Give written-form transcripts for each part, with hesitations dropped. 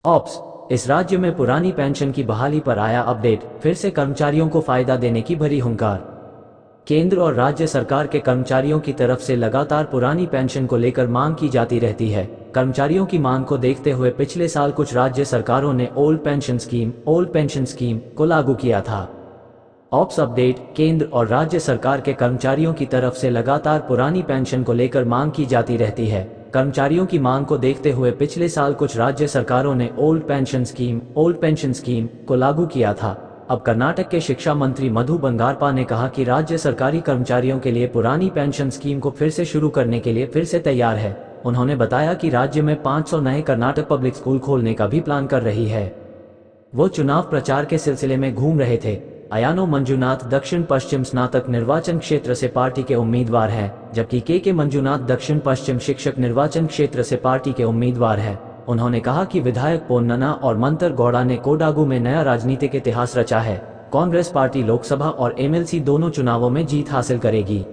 Ops, इस राज्य में पुरानी पेंशन की बहाली पर आया अपडेट, फिर से कर्मचारियों को फायदा देने की भरी हुंकार। केंद्र और राज्य सरकार के कर्मचारियों की तरफ से लगातार पुरानी पेंशन को लेकर मांग की जाती रहती है। कर्मचारियों की मांग को देखते हुए पिछले साल कुछ राज्य सरकारों ने ओल्ड पेंशन स्कीम को लागू किया था। ऑप्स अपडेट, केंद्र और राज्य सरकार के कर्मचारियों की तरफ से लगातार पुरानी पेंशन को लेकर मांग की जाती रहती है। कर्मचारियों की मांग को देखते हुए पिछले साल कुछ राज्य सरकारों ने ओल्ड पेंशन स्कीम को लागू किया था। अब कर्नाटक के शिक्षा मंत्री मधु बंगारपा ने कहा कि राज्य सरकारी कर्मचारियों के लिए पुरानी पेंशन स्कीम को फिर से शुरू करने के लिए फिर से तैयार है। उन्होंने बताया कि राज्य में 500 नए कर्नाटक पब्लिक स्कूल खोलने का भी प्लान कर रही है। वो चुनाव प्रचार के सिलसिले में घूम रहे थे। अयानो मंजुनाथ दक्षिण पश्चिम स्नातक निर्वाचन क्षेत्र से पार्टी के उम्मीदवार हैं, जबकि के मंजुनाथ दक्षिण पश्चिम शिक्षक निर्वाचन क्षेत्र से पार्टी के उम्मीदवार हैं। उन्होंने कहा कि विधायक पोन्नना और मंतर गौड़ा ने कोडागू में नया राजनीतिक इतिहास रचा है। कांग्रेस पार्टी लोकसभा और एमएलसी दोनों चुनावों में जीत हासिल करेगी।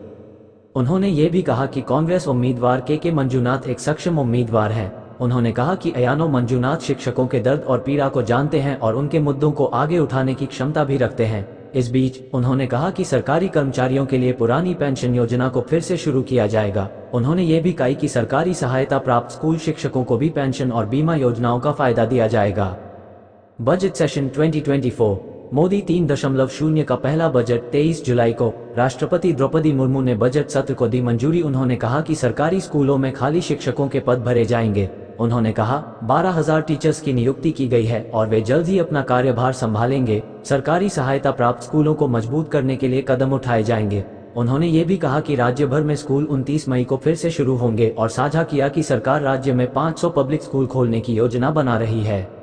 उन्होंने ये भी कहा कि कांग्रेस उम्मीदवार के मंजुनाथ एक सक्षम उम्मीदवार हैं। उन्होंने कहा कि अयानो मंजुनाथ शिक्षकों के दर्द और पीड़ा को जानते हैं और उनके मुद्दों को आगे उठाने की क्षमता भी रखते हैं। इस बीच उन्होंने कहा कि सरकारी कर्मचारियों के लिए पुरानी पेंशन योजना को फिर से शुरू किया जाएगा। उन्होंने ये भी कहा कि सरकारी सहायता प्राप्त स्कूल शिक्षकों को भी पेंशन और बीमा योजनाओं का फायदा दिया जाएगा। बजट सेशन 2024, मोदी 3.0 का पहला बजट 23 जुलाई को राष्ट्रपति द्रौपदी मुर्मू ने बजट सत्र को दी मंजूरी। उन्होंने कहा कि सरकारी स्कूलों में खाली शिक्षकों के पद भरे जाएंगे। उन्होंने कहा 12,000 टीचर्स की नियुक्ति की गई है और वे जल्द ही अपना कार्यभार संभालेंगे। सरकारी सहायता प्राप्त स्कूलों को मजबूत करने के लिए कदम उठाए जाएंगे। उन्होंने ये भी कहा कि राज्य भर में स्कूल 29 मई को फिर से शुरू होंगे और साझा किया कि सरकार राज्य में 500 पब्लिक स्कूल खोलने की योजना बना रही है।